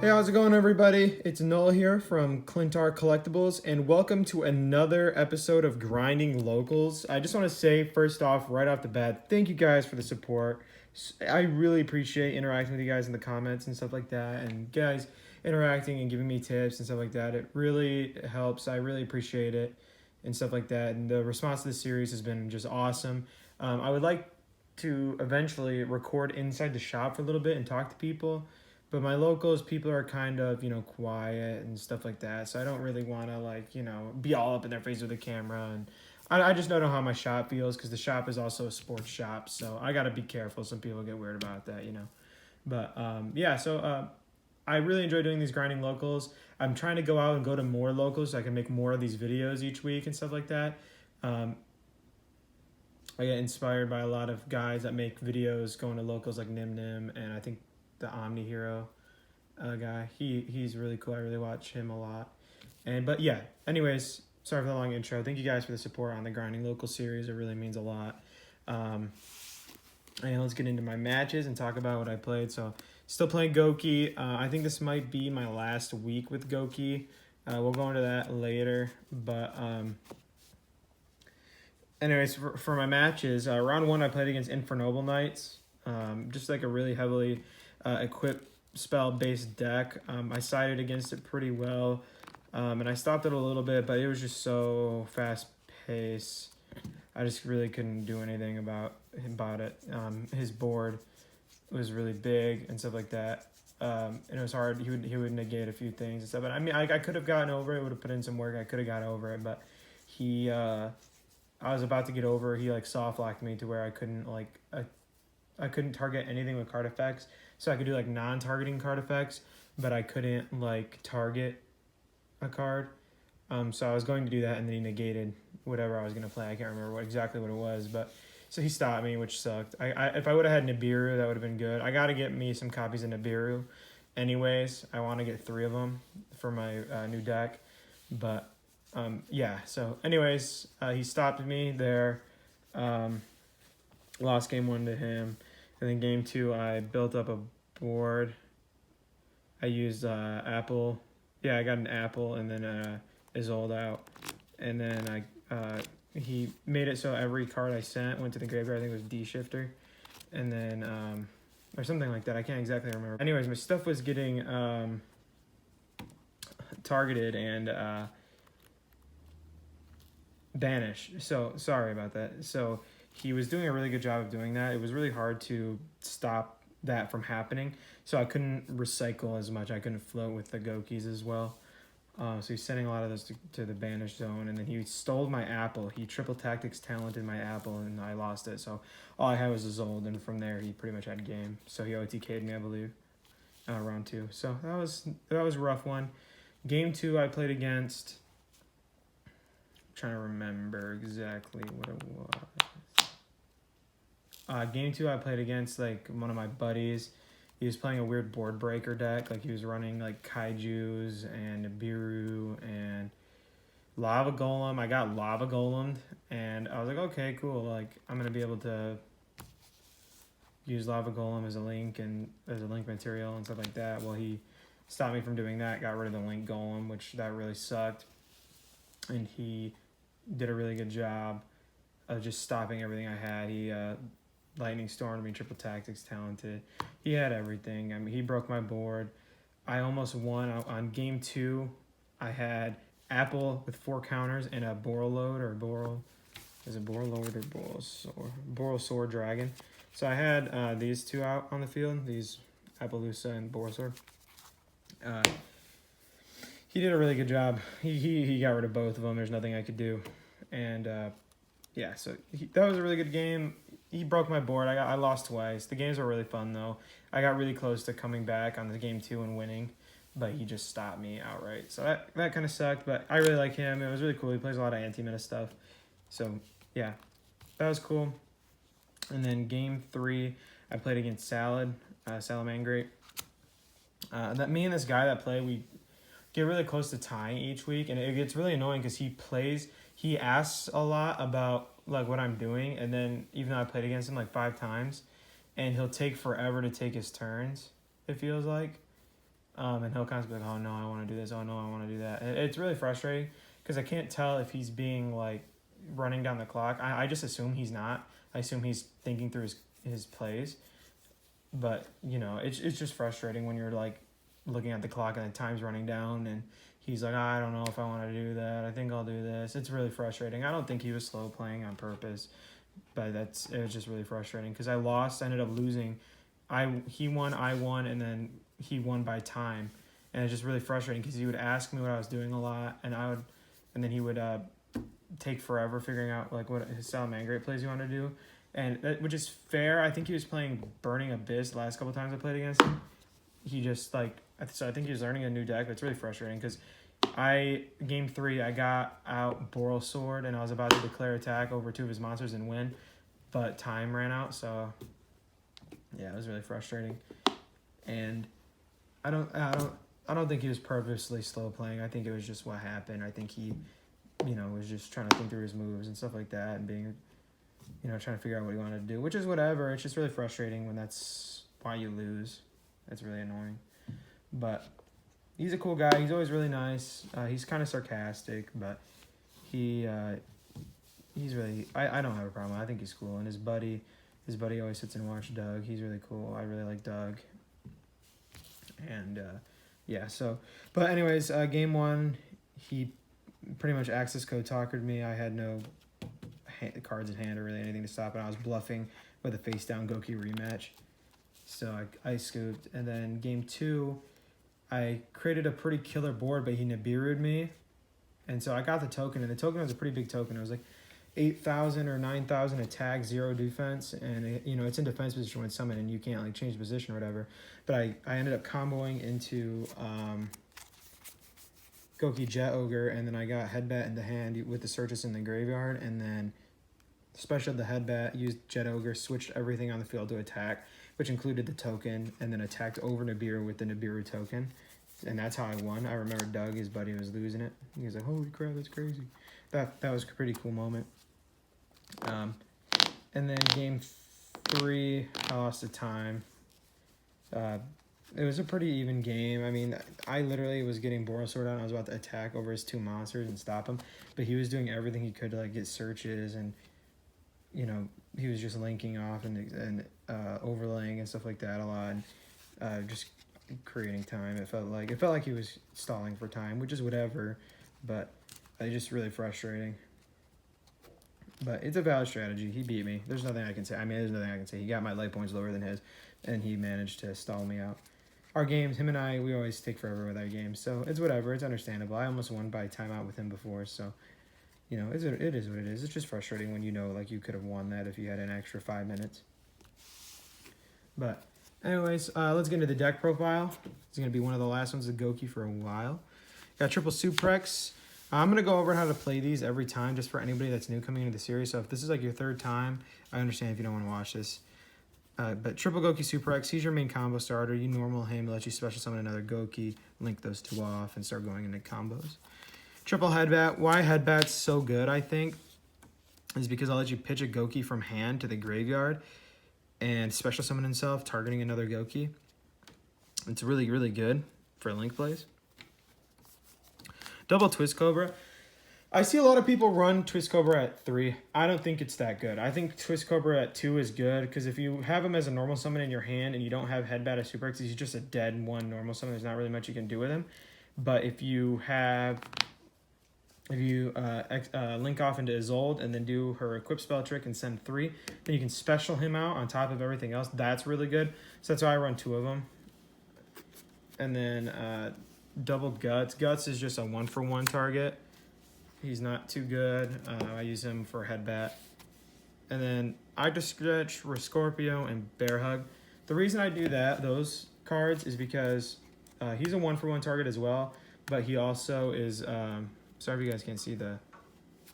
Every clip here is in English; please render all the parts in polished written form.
Hey, how's it going, everybody? It's Noel here from Clintar Collectibles, and welcome to another episode of Grinding Locals. I just want to say, first off, right off the bat, thank you guys for the support. I really appreciate interacting with you guys in the comments and stuff like that, and guys interacting and giving me tips and stuff like that. It really helps. I really appreciate it and stuff like that, and the response to this series has been just awesome. I would like to eventually record inside the shop for a little bit and talk to people. But my locals, people are kind of, quiet and stuff like that. So I don't really want to, be all up in their face with the camera. And I just don't know how my shop feels because the shop is also a sports shop. So I got to be careful. Some people get weird about that. But I really enjoy doing these grinding locals. I'm trying to go out and go to more locals so I can make more of these videos each week and stuff like that. I get inspired by a lot of guys that make videos going to locals like Nim Nim, and I think the Omni Hero guy. He's really cool. I really watch him a lot. But yeah, anyways, sorry for the long intro. Thank you guys for the support on the Grinding Local series. It really means a lot. And let's get into my matches and talk about what I played. So still playing Goki. I think this might be my last week with Goki. We'll go into that later. But anyways, for my matches, round one I played against Infernoble Knights. Just like a really heavily equip spell based deck. I sided against it pretty well, and I stopped it a little bit, but it was just so fast paced. I just really couldn't do anything about it. His board was really big and stuff like that, and it was hard. He would negate a few things and stuff. But I mean, I could have gotten over it. Would have put in some work. I could have got over it, but he. I was about to get over. He soft locked me to where I couldn't I couldn't target anything with card effects. So I could do non-targeting card effects, but I couldn't target a card. So I was going to do that, and then he negated whatever I was gonna play. I can't remember exactly what it was, but so he stopped me, which sucked. If I would have had Nibiru, that would have been good. I gotta get me some copies of Nibiru, anyways. I want to get 3 of them for my new deck, but yeah. So anyways, he stopped me there. Lost game 1 to him. And then game 2, I built up a board. I used apple. Yeah, I got an apple and then Isolde out. And then he made it so every card I sent went to the graveyard. I think it was D-Shifter. And then, or something like that. I can't exactly remember. Anyways, my stuff was getting targeted and banished. So, sorry about that. So, he was doing a really good job of doing that. It was really hard to stop that from happening. So I couldn't recycle as much. I couldn't float with the Gokis as well. So he's sending a lot of those to the banished zone. And then he stole my apple. He triple tactics talented my apple, and I lost it. So all I had was Isolde, and from there he pretty much had game. So he OTK'd me, I believe, round 2. So that was a rough one. Game 2 I played against... I'm trying to remember exactly what it was. Game 2 I played against one of my buddies. He was playing a weird board breaker deck. He was running Kaijus and Nibiru and Lava Golem. I got Lava Golemed, and I was like, okay, cool. I'm gonna be able to use Lava Golem as a link and as a link material and stuff like that. Well, he stopped me from doing that. Got rid of the link golem, which that really sucked. And he did a really good job of just stopping everything I had. He Lightning Storm me, triple tactics talented. He had everything. I mean, he broke my board. I almost won on game 2. I had Apple with 4 counters and a Borreload or Boral. Is it Borreload or Borrelosaur Dragon? So I had these 2 out on the field. These Appaloosa and Borrelosaur. He did a really good job. He got rid of both of them. There's nothing I could do, and yeah. So that was a really good game. He broke my board. I lost twice. The games were really fun, though. I got really close to coming back on the game 2 and winning, but he just stopped me outright. So that kind of sucked, but I really like him. It was really cool. He plays a lot of anti-meta stuff. So, yeah, that was cool. And then game 3, I played against Salamangreat. That me and this guy that play, we get really close to tying each week, and it gets really annoying because he asks a lot about what I'm doing, and then even though I played against him 5 times, and he'll take forever to take his turns, it feels like. And he'll constantly be like, oh no, I want to do this. Oh no, I want to do that. And it's really frustrating because I can't tell if he's being like running down the clock. I just assume he's not. I assume he's thinking through his plays. But, you know, it's just frustrating when you're like looking at the clock and the time's running down and he's like, I don't know if I want to do that. I think I'll do this. It's really frustrating. I don't think he was slow playing on purpose, but it was just really frustrating because I lost. I ended up losing. He won, I won, and then he won by time, and it's just really frustrating because he would ask me what I was doing a lot, and then he would take forever figuring out like what his Salamangreat plays he wanted to do, and which is fair. I think he was playing Burning Abyss the last couple times I played against him. He just so I think he was learning a new deck, but it's really frustrating because game 3 I got out Boral Sword and I was about to declare attack over 2 of his monsters and win, but time ran out, so yeah, it was really frustrating. And I don't think he was purposely slow playing. I think it was just what happened. I think he, was just trying to think through his moves and stuff like that and being, trying to figure out what he wanted to do, which is whatever. It's just really frustrating when that's why you lose. It's really annoying. But he's a cool guy. He's always really nice. He's kind of sarcastic, but he's really, I don't have a problem. I think he's cool. And his buddy always sits and watches Doug. He's really cool. I really like Doug. And but anyways, game 1, he pretty much access code talkered me. I had no cards in hand or really anything to stop it. I was bluffing with a face down Goki rematch. So I scooped. And then game 2, I created a pretty killer board, but he Nibiru'd me. And so I got the token, and the token was a pretty big token. It was like 8,000 or 9,000 attack, 0 defense, and it's in defense position when summoned, and you can't like change position or whatever. But I ended up comboing into Goki Jet Ogre, and then I got Headbat in the hand with the Surges in the graveyard, and then special the Headbat, used Jet Ogre, switched everything on the field to attack, which included the token, and then attacked over Nibiru with the Nibiru token. And that's how I won. I remember Doug, his buddy, was losing it. He was like, holy crap, that's crazy. That was a pretty cool moment. And then game 3, I lost to time. It was a pretty even game. I mean, I literally was getting Boral Sword out, and I was about to attack over his 2 monsters and stop him. But he was doing everything he could to like get searches, and he was just linking off and overlaying and stuff like that a lot, and just creating time. It felt like he was stalling for time, which is whatever, but it's just really frustrating. But it's a valid strategy. He beat me. There's nothing I can say. There's nothing I can say. He got my life points lower than his, and he managed to stall me out. Our games, him and I, we always take forever with our games, so it's whatever. It's understandable. I almost won by timeout with him before, so it is what it is. It's just frustrating when like you could have won that if you had an extra 5 minutes. But anyways, let's get into the deck profile. It's going to be one of the last ones of Goki for a while. Got triple Suprex. I'm going to go over how to play these every time just for anybody that's new coming into the series. So if this is like your 3rd time, I understand if you don't want to watch this. But triple Goki Suprex, he's your main combo starter. You normal him, let you special summon another Goki, link those 2 off, and start going into combos. Triple Headbat. Why Headbat's so good, I think, is because I'll let you pitch a Goki from hand to the graveyard and special summon himself, targeting another Goki. It's really, really good for link plays. Double Twist Cobra. I see a lot of people run Twist Cobra at 3. I don't think it's that good. I think Twist Cobra at 2 is good because if you have him as a normal summon in your hand and you don't have Headbat as Super X, he's just a dead 1 normal summon. There's not really much you can do with him. But if you link off into Isolde and then do her equip spell trick and send 3, then you can special him out on top of everything else. That's really good. So that's why I run 2 of them. And then double Guts. Guts is just a 1-for-1 target. He's not too good. I use him for Headbat. And then Octo Stretch, Scorpio, and Bear Hug. The reason I do those cards, is because he's a 1-for-1 target as well, but he also is... sorry if you guys can't see, the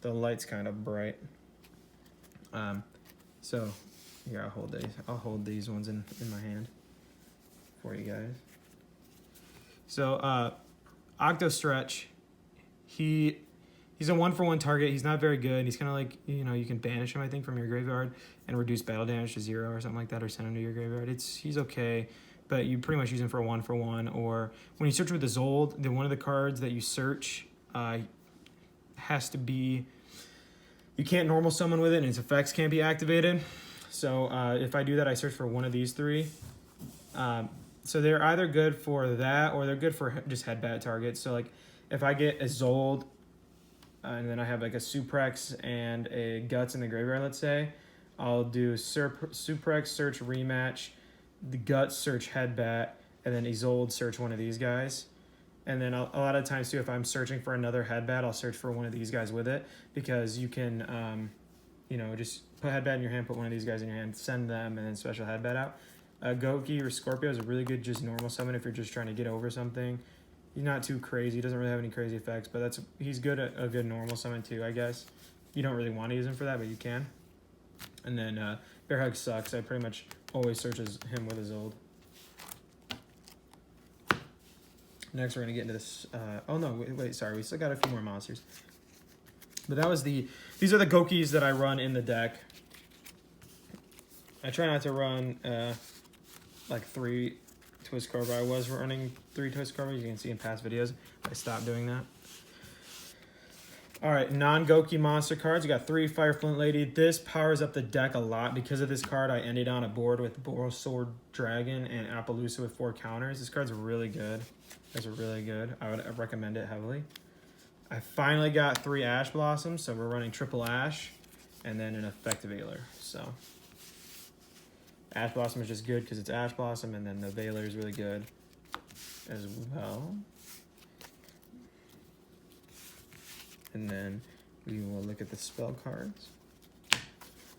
light's kind of bright. So here, I'll hold these ones in my hand for you guys. So Octo Stretch, he's a 1-for-1 target. He's not very good. He's kind of like, you can banish him, I think, from your graveyard and reduce battle damage to 0 or something like that, or send him to your graveyard. He's okay, but you pretty much use them for a 1-for-1. Or when you search with the Zold, then one of the cards that you search has to be, you can't normal summon with it, and its effects can't be activated. So if I do that, I search for one of these three. So they're either good for that, or they're good for just headbat targets. So like if I get a Zold, and then I have like a Suprex and a Guts in the graveyard, let's say, I'll do Suprex search rematch, the Guts search headbat, and then Isolde search one of these guys. And then a lot of times too, if I'm searching for another headbat, I'll search for one of these guys with it, because you can, you know, just put headbat in your hand, put one of these guys in your hand, send them, and then special headbat out. Goki or Scorpio is a really good just normal summon if you're just trying to get over something. He's not too crazy. He doesn't really have any crazy effects, but he's good at a good normal summon too, I guess. You don't really want to use him for that, but you can. And then Bear Hug sucks. I pretty much always search him with his old. Next, we're going to get into this. Oh, no, wait, sorry. We still got a few more monsters. But that was these are the Gokis that I run in the deck. I try not to run like 3 Twist Cobra. I was running 3 Twist Cobra. You can see in past videos. I stopped doing that. All right, non-Goki monster cards. You got 3 Fire Flint Lady. This powers up the deck a lot. Because of this card, I ended on a board with Boral Sword Dragon and Appaloosa with 4 counters. This card's really good. It's really good. I would recommend it heavily. I finally got 3 Ash Blossoms, so we're running triple Ash and then an Effective Veiler. So Ash Blossom is just good because it's Ash Blossom, and then the Veiler is really good as well. And then we will look at the spell cards.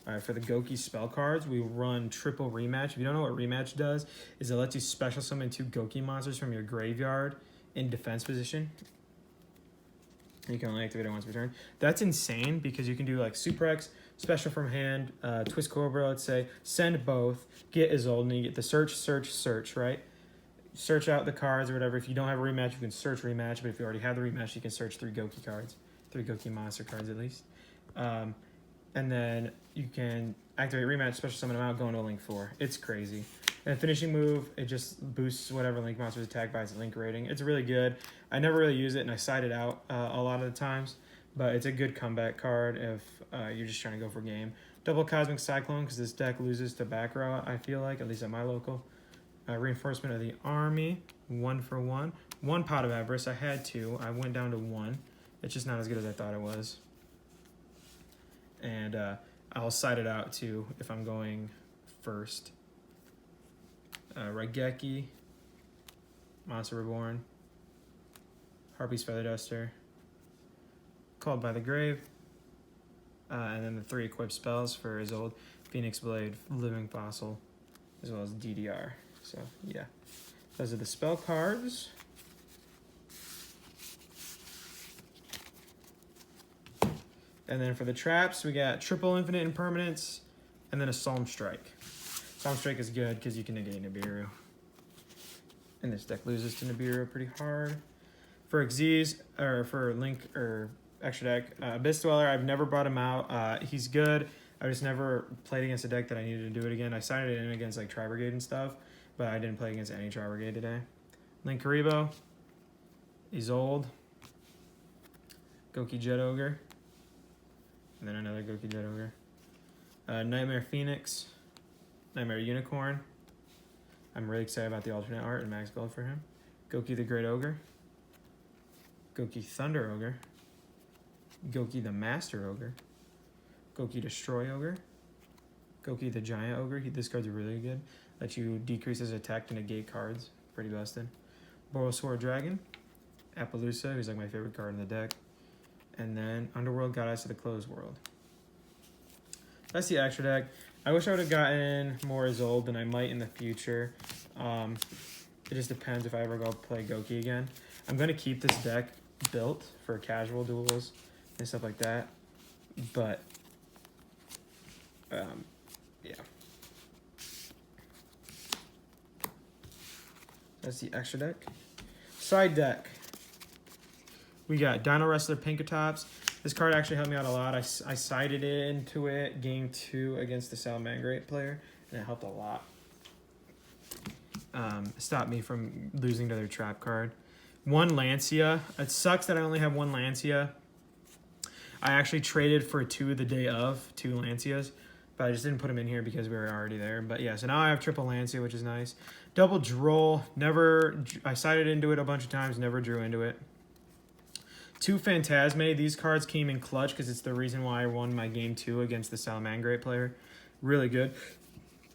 All right, for the Goki spell cards, we run triple rematch. If you don't know what rematch does, is it lets you special summon 2 Goki monsters from your graveyard in defense position. You can only activate it once per turn. That's insane because you can do like Suprex, special from hand, Twist Cobra, let's say, send both, get Isolde, and you get the search, right? Search out the cards or whatever. If you don't have a rematch, you can search rematch, but if you already have the rematch, you can search 3 Goki cards. 3 Goki monster cards at least. And then you can activate rematch, special summon them out, go into Link 4. It's crazy. And finishing move, it just boosts whatever Link monster is attacked by its Link rating. It's really good. I never really use it, and I side it out a lot of the times, but it's a good comeback card if you're just trying to go for game. Double Cosmic Cyclone, because this deck loses to back row, I feel like, at least at my local. Reinforcement of the Army, 1-for-1. 1 Pot of Avarice, I had 2. I went down to 1. It's just not as good as I thought it was. And I'll side it out too if I'm going first. Raigeki, Monster Reborn, Harpy's Feather Duster, Called by the Grave, and then the 3 equipped spells for Isolde, Phoenix Blade, Living Fossil, as well as DDR. So yeah, those are the spell cards. And then for the traps, we got triple Infinite Impermanence, and then a Psalm Strike. Psalm Strike is good because you can negate Nibiru. And this deck loses to Nibiru pretty hard. For Xyz, or for Link, or extra deck, Abyss Dweller, I've never brought him out. He's good. I just never played against a deck that I needed to do it again. I sided it in against like Tri-Brigade and stuff, but I didn't play against any Tri-Brigade today. Link Karibo, Isolde, Goki Jet Ogre, and then another Goki Jet Ogre. Nightmare Phoenix, Nightmare Unicorn. I'm really excited about the alternate art and max build for him. Goki the Great Ogre. Goki Thunder Ogre. Goki the Master Ogre. Goki Destroy Ogre. Goki the Giant Ogre. This card's really good. Lets you decrease his attack to negate cards. Pretty busted. Boral Sword Dragon. Appaloosa, who's like my favorite card in the deck. And then Underworld Goddess of the Closed World. That's the extra deck. I wish I would have gotten more Isolde than I might in the future. It just depends if I ever go play Goki again. I'm going to keep this deck built for casual duels and stuff like that. But, yeah. That's the extra deck. Side deck. We got Dino Wrestler Pinkertops. This card actually helped me out a lot. I sided into it game 2 against the Salamangreat player, and it helped a lot. stop me from losing to their trap card. One Lancia. It sucks that I only have one Lancia. I actually traded for two the day of, two Lancias, but I just didn't put them in here because we were already there. But yeah, so now I have triple Lancia, which is nice. Double Droll. I sided into it a bunch of times, never drew into it. Two Phantasme. These cards came in clutch because it's the reason why I won my game 2 against the Salamangreat player. Really good.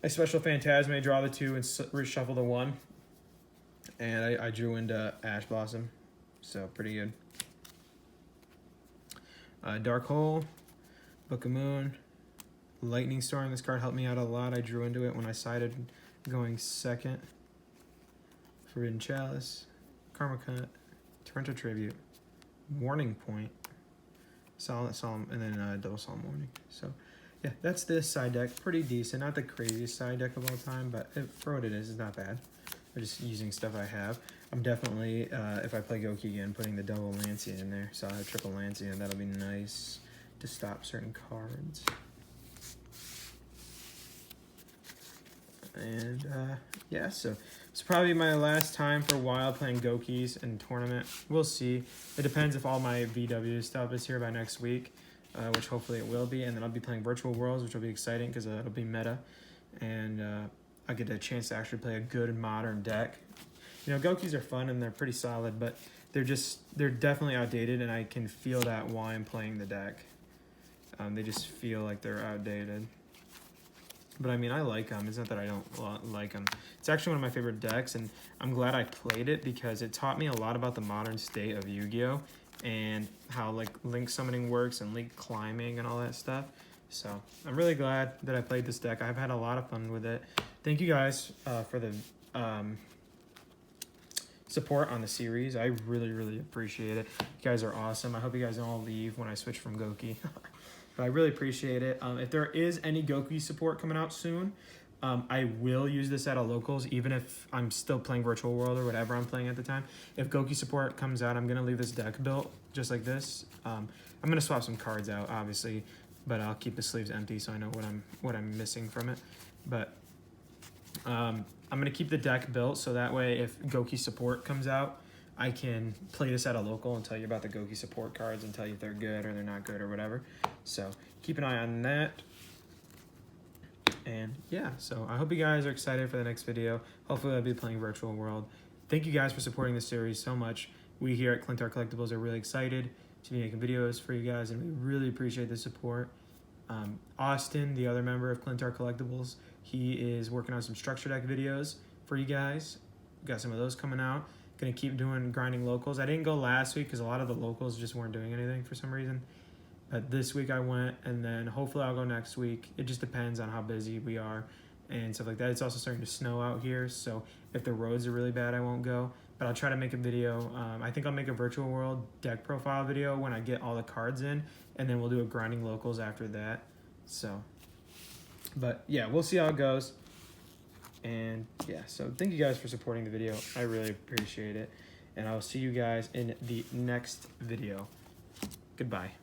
I special Phantasme, draw the 2, and reshuffle the 1. And I drew into Ash Blossom. So, pretty good. Dark Hole, Book of Moon, Lightning Storm. This card helped me out a lot. I drew into it when I sided going second. Forbidden Chalice, Karma Cut, Torrential Tribute, Warning Point, Solemn, and then Double Solemn Warning. So, yeah, that's this side deck. Pretty decent. Not the craziest side deck of all time, but for what it is, it's not bad. I'm just using stuff I have. I'm definitely, if I play Goki again, putting the double Lancia in there. So I'll have triple Lancia, and that'll be nice to stop certain cards. And, yeah, so it's probably my last time for a while playing Gokis in tournament. We'll see. It depends if all my VW stuff is here by next week, which hopefully it will be. And then I'll be playing Virtual Worlds, which will be exciting because it'll be meta. And I get a chance to actually play a good modern deck. You know, Gokis are fun and they're pretty solid, but they're definitely outdated, and I can feel that while I'm playing the deck. They just feel like they're outdated. But I mean, I like them. It's not that I don't like them. It's actually one of my favorite decks, and I'm glad I played it because it taught me a lot about the modern state of Yu-Gi-Oh! And how like link summoning works and link climbing and all that stuff. So I'm really glad that I played this deck. I've had a lot of fun with it. Thank you guys for the support on the series. I really, really appreciate it. You guys are awesome. I hope you guys don't all leave when I switch from Goki. But I really appreciate it. If there is any Goki support coming out soon, I will use this at a locals, even if I'm still playing Virtual World or whatever I'm playing at the time. If Goki support comes out, I'm going to leave this deck built just like this. I'm going to swap some cards out, obviously, but I'll keep the sleeves empty so I know what I'm missing from it. But I'm going to keep the deck built so that way if Goki support comes out, I can play this at a local and tell you about the Goki support cards and tell you if they're good or they're not good or whatever. So keep an eye on that. And yeah, so I hope you guys are excited for the next video. Hopefully I'll be playing Virtual World. Thank you guys for supporting the series so much. We here at Clintar Collectibles are really excited to be making videos for you guys, and we really appreciate the support. Austin, the other member of Clintar Collectibles, he is working on some structure deck videos for you guys. Got some of those coming out. Gonna keep doing grinding locals. I didn't go last week because a lot of the locals just weren't doing anything for some reason. But this week I went, and then hopefully I'll go next week. It just depends on how busy we are and stuff like that. It's also starting to snow out here, so if the roads are really bad, I won't go. But I'll try to make a video. I think I'll make a Virtual World deck profile video when I get all the cards in, and then we'll do a grinding locals after that. So, but yeah, we'll see how it goes. And yeah, so thank you guys for supporting the video. I really appreciate it. And I'll see you guys in the next video. Goodbye.